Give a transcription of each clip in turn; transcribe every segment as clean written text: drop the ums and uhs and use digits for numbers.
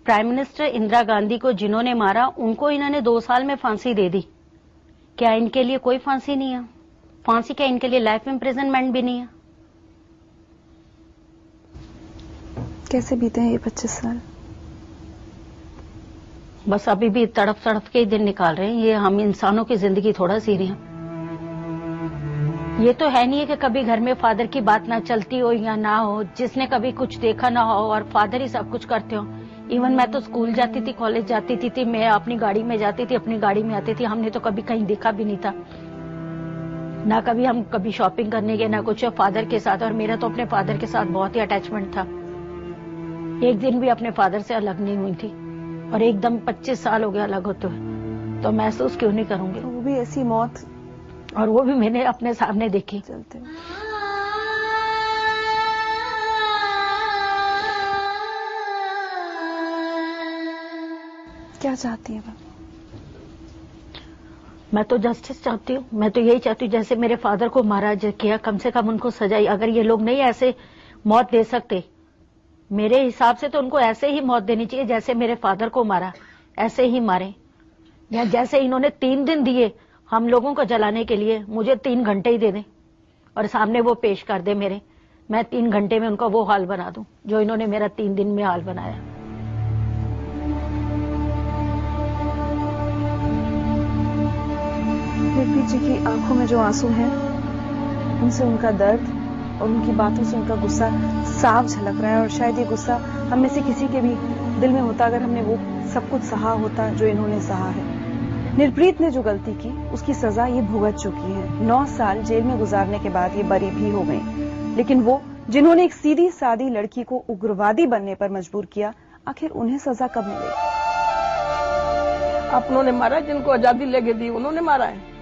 Prime minister Indira Gandhi को जिन्होंने मारा उनको इन्होंने 2 साल में फांसी दे दी। क्या इनके लिए कोई फांसी नहीं है? फांसी क्या इनके लिए लाइफ इम्प्रिजनमेंट भी नहीं है? कैसे बीते हैं ये 25 साल? बस अभी भी तड़प तड़प के ही दिन निकाल रहे हैं। ये हम इंसानों की जिंदगी थोड़ा जी रहे हैं। ये तो है नहीं है कि कभी घर में फादर की बात ना चलती हो या ना हो, जिसने कभी कुछ देखा ना हो और फादर ही सब कुछ करते हो। इवन मैं तो स्कूल जाती थी, कॉलेज जाती थी, मैं अपनी गाड़ी में जाती थी, अपनी गाड़ी में आती थी। हमने तो कभी कहीं देखा भी नहीं था ना, कभी हम कभी शॉपिंग करने गए ना कुछ फादर के साथ। और मेरा तो अपने फादर के साथ बहुत ही अटैचमेंट था। एक दिन भी अपने फादर से अलग नहीं हुई थी और एकदम 25 साल हो गया अलग होते हुए, तो महसूस क्यों नहीं करूंगी? वो भी ऐसी मौत, और वो भी मैंने अपने सामने देखी। चलते क्या चाहती है मैं तो जस्टिस चाहती हूँ। मैं तो यही चाहती हूँ जैसे मेरे फादर को मारा किया, कम से कम उनको सजाई। अगर ये लोग नहीं ऐसे मौत दे सकते, मेरे हिसाब से तो उनको ऐसे ही मौत देनी चाहिए जैसे मेरे फादर को मारा, ऐसे ही मारे। या जैसे इन्होंने 3 दिन दिए हम लोगों को जलाने के लिए, मुझे 3 घंटे ही दे दें और सामने वो पेश कर दे मेरे, मैं 3 घंटे में उनका वो हाल बना दूं जो इन्होंने मेरा 3 दिन में हाल बनाया। निर्भीत जी की आंखों में जो आंसू हैं, उनसे उनका दर्द और उनकी बातों से उनका गुस्सा साफ झलक रहा है। और शायद ये गुस्सा हम में से किसी के भी दिल में होता अगर हमने वो सब कुछ सहा होता जो इन्होंने सहा है। निर्प्रीत ने जो गलती की उसकी सजा ये भुगत चुकी है। 9 साल जेल में गुजारने के बाद ये बरी भी हो गई। लेकिन वो जिन्होंने एक सीधी सादी लड़की को उग्रवादी बनने पर मजबूर किया, आखिर उन्हें सजा कब मिलेगी? अपनों ने मारा, जिनको आजादी लेके दी उन्होंने मारा है।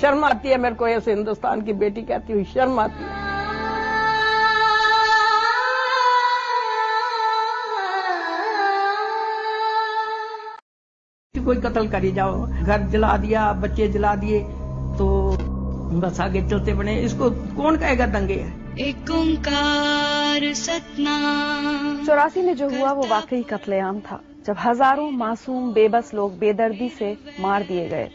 शर्म आती है मेरे को, ऐसे हिंदुस्तान की बेटी कहती हुई शर्म आती है। कोई कत्ल करी जाओ, घर जला दिया, बच्चे जला दिए, तो बस आगे चलते बने। इसको कौन कहेगा दंगे है? एक ओंकार सतनाम। 84 में जो हुआ वो वाकई कत्लेआम था, जब हजारों मासूम बेबस लोग बेदर्दी से मार दिए गए।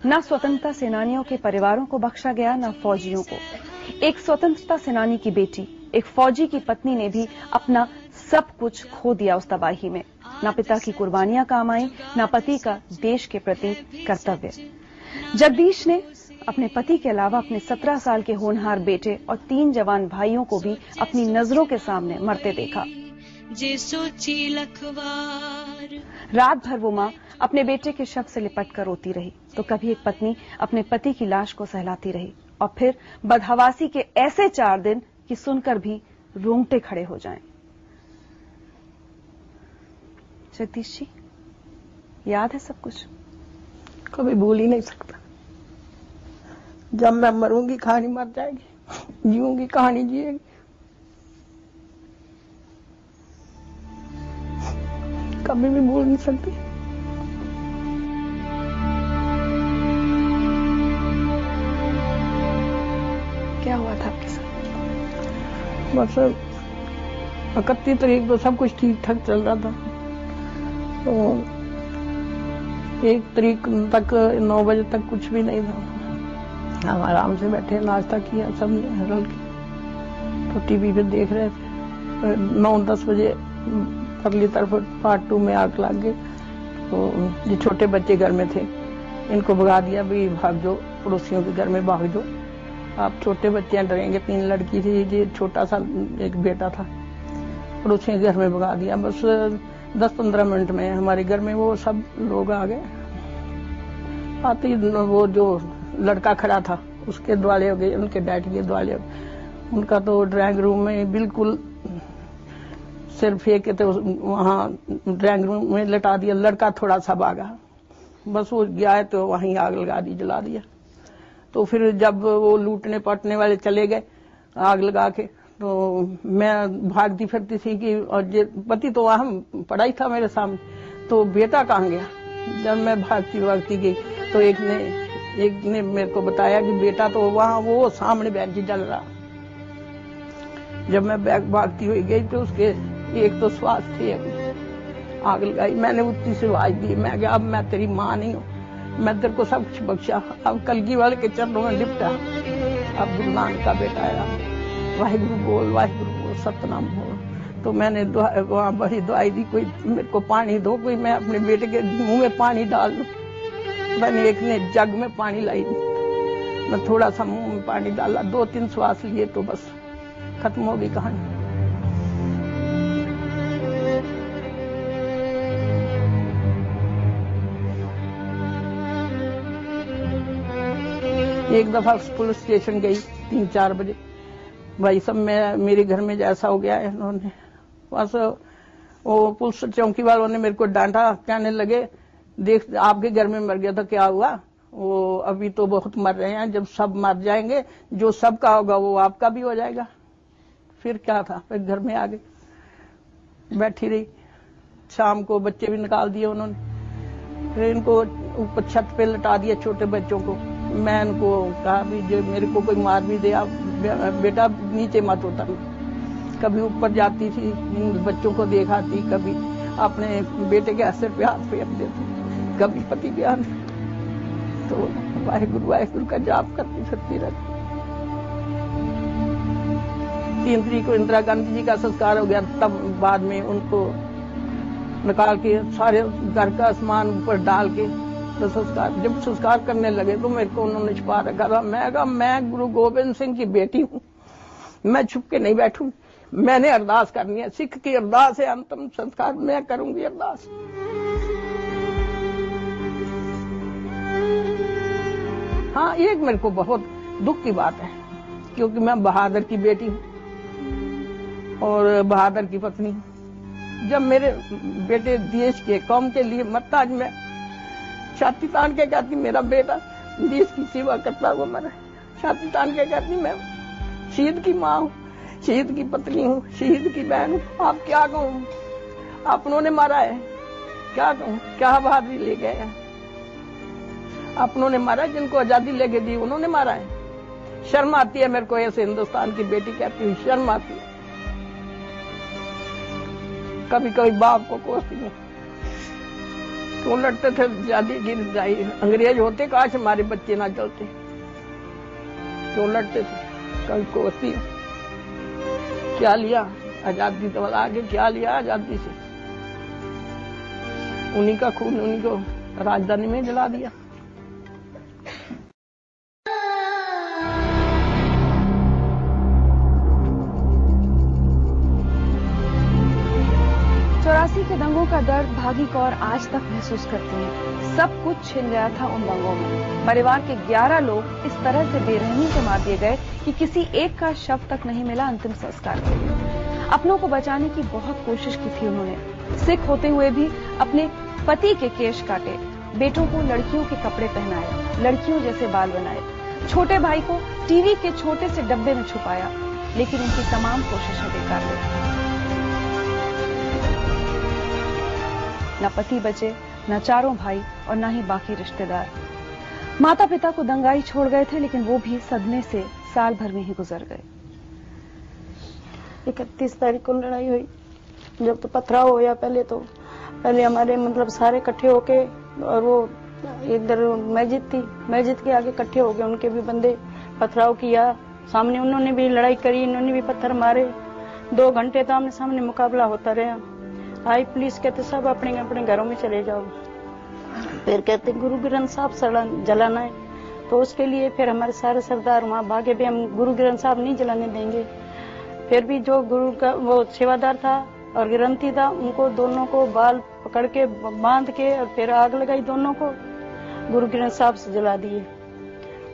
न स्वतंत्रता सेनानियों के परिवारों को बख्शा गया, न फौजियों को। एक स्वतंत्रता सेनानी की बेटी, एक फौजी की पत्नी ने भी अपना सब कुछ खो दिया उस तबाही में। न पिता की कुर्बानियां काम आई, न पति का देश के प्रति कर्तव्य। जगदीश ने अपने पति के अलावा अपने 17 साल के होनहार बेटे और 3 जवान भाइयों को भी अपनी नजरों के सामने मरते देखा। रात भर वो माँ अपने बेटे के शव से लिपट कर रोती रही, तो कभी एक पत्नी अपने पति की लाश को सहलाती रही। और फिर बदहवासी के ऐसे 4 दिन कि सुनकर भी रोंगटे खड़े हो जाएं। जगदीश जी, याद है सब कुछ? कभी भूल ही नहीं सकता। जब मैं मरूंगी कहानी मर जाएगी, जीऊंगी कहानी जिएगी। कभी भी भूल नहीं सकती। क्या हुआ था आपके साथ? बस 31 तारीख को सब कुछ ठीक ठाक चल रहा था, तो 1 तारीख तक 9 बजे तक कुछ भी नहीं था। हम आराम से बैठे, नाश्ता किया सब रल के, तो टीवी पे देख रहे थे। 9-10 बजे अगली तरफ पार्ट 2 में आग लग गई। तो ये छोटे बच्चे घर में थे, इनको भगा दिया, भी भाग जाओ, पड़ोसियों के घर में भाग जाओ, आप छोटे बच्चे डरेंगे। 3 लड़की थी, ये छोटा सा एक बेटा था, पड़ोसियों के घर में भगा दिया। बस 10-15 मिनट में हमारे घर में वो सब लोग आ गए। आते ही वो जो लड़का खड़ा था उसके द्वाले हो गए, उनके डैडी के द्वाले हो गए। उनका तो ड्राइंग रूम में बिल्कुल सिर फेंक के तो वहाँ ड्राइंग रूम में लटा दिया। लड़का थोड़ा सा भागा, बस वो गया है तो वहीं आग लगा दी, जला दिया। तो फिर जब वो लूटने पटने वाले चले गए आग लगा के, तो मैं भागती फिरती थी कि, और ये पति तो वहां पड़ा ही था मेरे सामने, तो बेटा कहाँ गया। जब मैं भागती भागती गई तो एक ने मेरे को बताया कि बेटा तो वहां वो सामने बेंच जल रहा। जब मैं भागती हुई गई तो उसके एक तो श्वास थे, आग लगाई। मैंने उतनी से आवाज दी, मैं क्या अब मैं तेरी माँ नहीं हूँ, मैं तेरे को सब कुछ बख्शा, अब कलगी वाले के चरणों में लिपटा। अब गुरु नानक का बेटा आया, वाहिगुरु बोल सतनाम बोल। तो मैंने वहाँ बड़ी दवाई दी, कोई मेरे को पानी दो, कोई मैं अपने बेटे के मुंह में पानी डाल दूं। मैंने एक ने जग में पानी लाई, मैं थोड़ा सा मुंह में पानी डाला, 2-3 श्वास लिए तो बस खत्म हो गई कहानी। एक दफा पुलिस स्टेशन गई 3-4 बजे, भाई सब मेरे घर में जैसा हो गया है, इन्होंने बस वो पुलिस चौकी वालों ने मेरे को डांटा, कहने लगे देख आपके घर में मर गया था, क्या हुआ? वो अभी तो बहुत मर रहे हैं, जब सब मर जाएंगे जो सबका होगा वो आपका भी हो जाएगा। फिर क्या था, फिर घर में आ गए, बैठी रही। शाम को बच्चे भी निकाल दिए उन्होंने, फिर इनको ऊपर छत पे लटा दिया छोटे बच्चों को। मैं इनको कहा भी जो मेरे को कोई मार भी दे, आप बेटा नीचे मत उतरना। कभी ऊपर जाती थी, बच्चों को देखाती, कभी अपने बेटे के सिर पे हाथ फेर देती, कभी पति के हाथ। तो वाहिगुरु का जाप करती फिरती रहती। 3 तारीख को इंदिरा गांधी जी का संस्कार हो गया, तब बाद में उनको निकाल के सारे घर का सामान ऊपर डाल के तो संस्कार, जब संस्कार करने लगे तो मेरे को उन्होंने छुपा रखा था। मैं कहा मैं गुरु गोबिंद सिंह की बेटी हूँ, मैं छुप के नहीं बैठूं, मैंने अरदास करनी है, सिख की अरदास है, अंतिम संस्कार मैं करूंगी अरदास। हाँ, एक मेरे को बहुत दुख की बात है, क्योंकि मैं बहादुर की बेटी हूँ और बहादुर की पत्नी हूँ। जब मेरे बेटे देश के कौम के लिए मरता, आज मैं छाती तान के कहती मेरा बेटा देश की सेवा करता हुआ मरा। छाती तान के कहती मैं शहीद की माँ हूँ, शहीद की पत्नी हूँ, शहीद की बहन हूँ। आप क्या कहूँ, अपनों ने मारा है, क्या कहूँ, क्या बहादुरी ले गए हैं। अपनों ने मारा, जिनको आजादी लेके दी उन्होंने मारा है। शर्म आती है मेरे को, ऐसे हिंदुस्तान की बेटी कहती हूँ, शर्म आती है। कभी कभी बाप को कोसती हूँ, क्यों लड़ते थे आजादी की लड़ाई, अंग्रेज होते काश हमारे बच्चे ना चलते, क्यों लड़ते थे। कभी कोसती हूँ, क्या लिया आजादी तो आगे, क्या लिया आजादी से, उन्हीं का खून उन्हीं को राजधानी में जला दिया। के दंगों का दर्द भागी कौर आज तक महसूस करती है। सब कुछ छिन गया था उन दंगों में। परिवार के 11 लोग इस तरह से बेरहमी से मार दिए गए कि किसी एक का शव तक नहीं मिला अंतिम संस्कार के लिए। अपनों को बचाने की बहुत कोशिश की थी उन्होंने। सिख होते हुए भी अपने पति के केश काटे, बेटों को लड़कियों के कपड़े पहनाए, लड़कियों जैसे बाल बनाए, छोटे भाई को टीवी के छोटे से डब्बे में छुपाया, लेकिन उनकी तमाम कोशिशें बेकार रही। न पति बचे, न चारों भाई और न ही बाकी रिश्तेदार। माता पिता को दंगाई छोड़ गए थे, लेकिन वो भी सदमे से साल भर में ही गुजर गए। 31 तारीख को लड़ाई हुई, जब तो पथराव होया पहले हमारे मतलब सारे इकट्ठे होके, और वो इधर मस्जिद के आगे इकट्ठे हो गए, उनके भी बंदे पथराव किया, सामने उन्होंने भी लड़ाई करी, इन्होंने भी पत्थर मारे। 2 घंटे तो आमने सामने मुकाबला होता रहा। आई पुलिस कहते सब अपने अपने घरों में चले जाओ। फिर कहते गुरु ग्रंथ साहब जलाना है, तो उसके लिए फिर हमारे सारे सरदार वहाँ भागे भी, हम गुरु ग्रंथ साहब नहीं जलाने देंगे। फिर भी जो गुरु का वो सेवादार था और ग्रंथी था, उनको दोनों को बाल पकड़ के बांध के और फिर आग लगाई, दोनों को गुरु ग्रंथ साहब से जला दिए।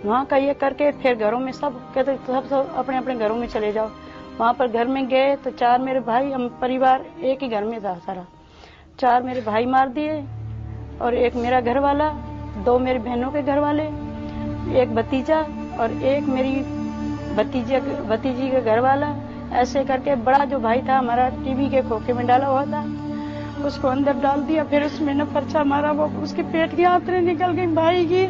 वहाँ का ये करके फिर घरों में सब कहते सब अपने अपने घरों में चले जाओ। वहाँ पर घर में गए तो 4 मेरे भाई, हम परिवार एक ही घर में था सारा, 4 मेरे भाई मार दिए और एक मेरा घर वाला, 2 मेरी बहनों के घर वाले, एक भतीजा और एक मेरी भतीजी का घर वाला। ऐसे करके बड़ा जो भाई था हमारा टीवी के खोखे में डाला हुआ था, उसको अंदर डाल दिया। फिर उसमें न पर्चा मारा, वो उसके पेट की आंतरें निकल गई भाई की।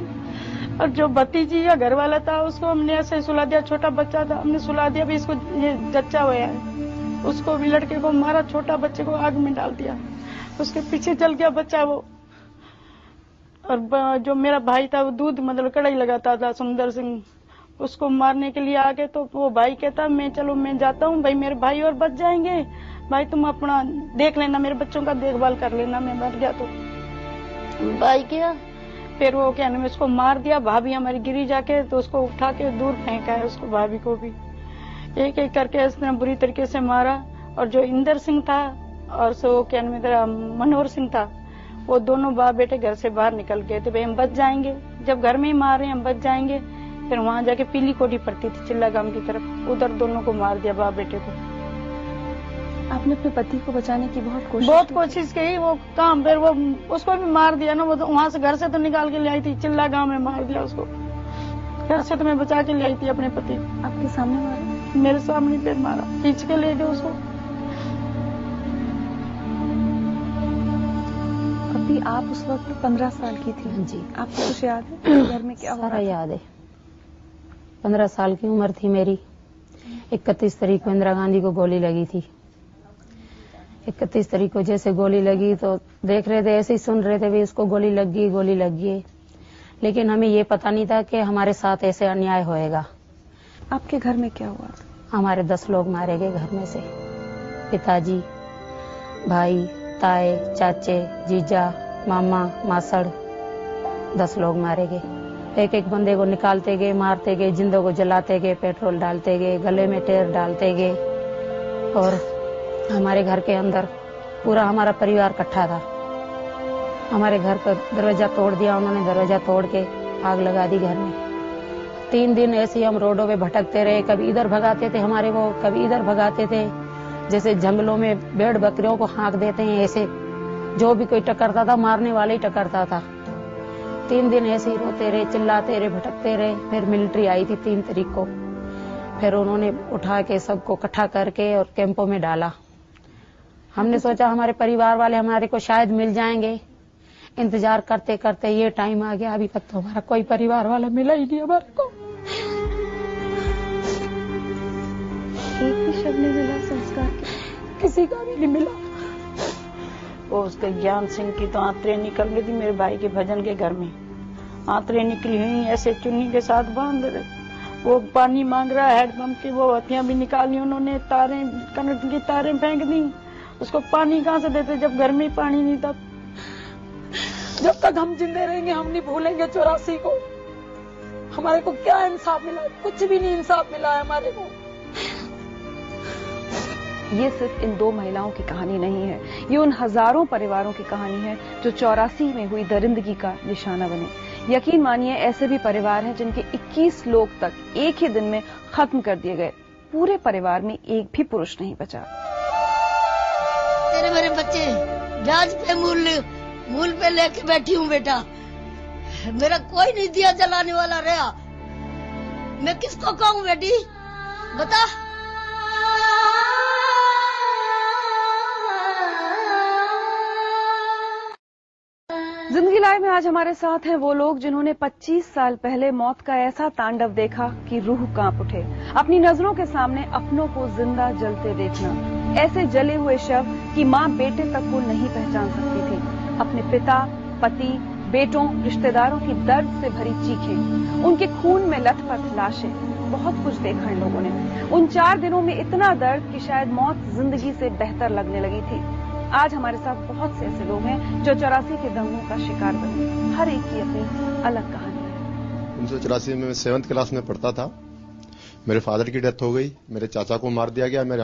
और जो भतीजी या घर वाला था उसको हमने ऐसे सुला दिया, छोटा बच्चा था, हमने सुला दिया भी, इसको ये जच्चा हुआ है, उसको भी लड़के को मारा, छोटा बच्चे को आग में डाल दिया। उसके पीछे चल गया बच्चा वो। और जो मेरा भाई था वो दूध मतलब कढ़ाई लगाता था, सुंदर सिंह, उसको मारने के लिए आ गए। तो वो भाई कहता मैं जाता हूँ भाई, मेरे भाई और बच जाएंगे, भाई तुम अपना देख लेना, मेरे बच्चों का देखभाल कर लेना, मैं मर गया तो। भाई किया, फिर वो क्या नाम उसको मार दिया। भाभी हमारी गिरी जाके, तो उसको उठा के दूर फेंका है, उसको भाभी को भी एक एक करके इसने बुरी तरीके से मारा। और जो इंदर सिंह था और सो क्या नाम तेरा मनोहर सिंह था, वो दोनों बाप बेटे घर से बाहर निकल गए थे, भाई हम बच जाएंगे, जब घर में ही मार रहे हैं हम बच जाएंगे। फिर वहां जाके पीली कोठी पड़ती थी चिल्ला गांव की तरफ, उधर दोनों को मार दिया बाप बेटे को। आपने अपने पति को बचाने की बहुत कोशिश की, वो काम फिर वो उसको भी मार दिया ना। वो तो वहां से घर से तो निकाल के ले आई थी, चिल्ला गांव में मार दिया उसको। घर से तो मैं बचा के ले आई थी अपने पति। आपके सामने मारा? मेरे सामने फिर मारा, खींच के ले गए उसको। अभी आप उस वक्त 15 साल की थी जी। आपको कुछ याद है घर में क्या सारा याद है। 15 साल की उम्र थी मेरी। 31 तारीख को इंदिरा गांधी को गोली लगी थी। 31 तारीख को जैसे गोली लगी तो देख रहे थे, ऐसे ही सुन रहे थे भी उसको गोली लग गई, लेकिन हमें ये पता नहीं था कि हमारे साथ ऐसे अन्याय होएगा। आपके घर में क्या हुआ? हमारे 10 लोग मारे गए घर में से। पिताजी, भाई, ताए, चाचे, जीजा, मामा, मासड़, 10 लोग मारे गए। एक एक बंदे को निकालते गए, मारते गए, जिंदों को जलाते गए, पेट्रोल डालते गए, गले में टेर डालते गए। और हमारे घर के अंदर पूरा हमारा परिवार इकट्ठा था। हमारे घर का दरवाजा तोड़ दिया उन्होंने, दरवाजा तोड़ के आग लगा दी घर में। 3 दिन ऐसे ही हम रोडों पे भटकते रहे, कभी इधर भगाते थे हमारे वो, कभी इधर भगाते थे, जैसे जंगलों में भेड़ बकरियों को हाँक देते हैं ऐसे। जो भी कोई टकरता था मारने वाले ही टकरता था। 3 दिन ऐसे ही रोते रहे, चिल्लाते रहे, भटकते रहे। फिर मिलिट्री आई थी 3 तारीख को, फिर उन्होंने उठा के सबको इकट्ठा करके और कैंपों में डाला। हमने सोचा हमारे परिवार वाले हमारे को शायद मिल जाएंगे। इंतजार करते करते ये टाइम आ गया, अभी तक तो हमारा कोई परिवार वाला मिला ही नहीं हमारे को। एक भी शव नहीं मिला संस्कार के? किसी का भी नहीं मिला। वो उसके ज्ञान सिंह की तो आंतरें निकल गई थी मेरे भाई के भजन के घर में। आंतरें निकली हुई ऐसे चुन्नी के साथ बांध रहे। वो पानी मांग रहा है, हैंडपंप की वो हथियां भी निकाली उन्होंने, तारें कनेक्ट की तारें फेंक दी। उसको पानी कहाँ से देते जब घर में ही पानी नहीं था। जब तक हम जिंदे रहेंगे हम नहीं भूलेंगे 84 को। हमारे को क्या इंसाफ मिला? कुछ भी नहीं इंसाफ मिला है हमारे को। ये सिर्फ इन 2 महिलाओं की कहानी नहीं है, ये उन हजारों परिवारों की कहानी है जो 84 में हुई दरिंदगी का निशाना बने। यकीन मानिए ऐसे भी परिवार हैं जिनके 21 लोग तक एक ही दिन में खत्म कर दिए गए। पूरे परिवार में एक भी पुरुष नहीं बचा। तेरे मेरे बच्चे ब्याज पे मूल पे लेके बैठी हूँ बेटा। मेरा कोई नहीं दिया जलाने वाला रहा। मैं किसको कहूँ बेटी, बता। जिंदगी लाइव में आज हमारे साथ हैं वो लोग जिन्होंने 25 साल पहले मौत का ऐसा तांडव देखा कि रूह कांप उठे। अपनी नजरों के सामने अपनों को जिंदा जलते देखना, ऐसे जले हुए शव कि मां बेटे तक को नहीं पहचान सकती थी। अपने पिता, पति, बेटों, रिश्तेदारों की दर्द से भरी चीखें, उनके खून में लथपथ लाशें, बहुत कुछ देखा इन लोगों ने। उन 4 दिनों में इतना दर्द कि शायद मौत जिंदगी से बेहतर लगने लगी थी। आज हमारे साथ बहुत से ऐसे लोग हैं जो 84 के दंगों का शिकार बने। हर एक की अपनी अलग कहानी है। 1984 में मैं 7th क्लास में पढ़ता था। मेरे फादर की डेथ हो गई, मेरे चाचा को मार दिया गया, मेरे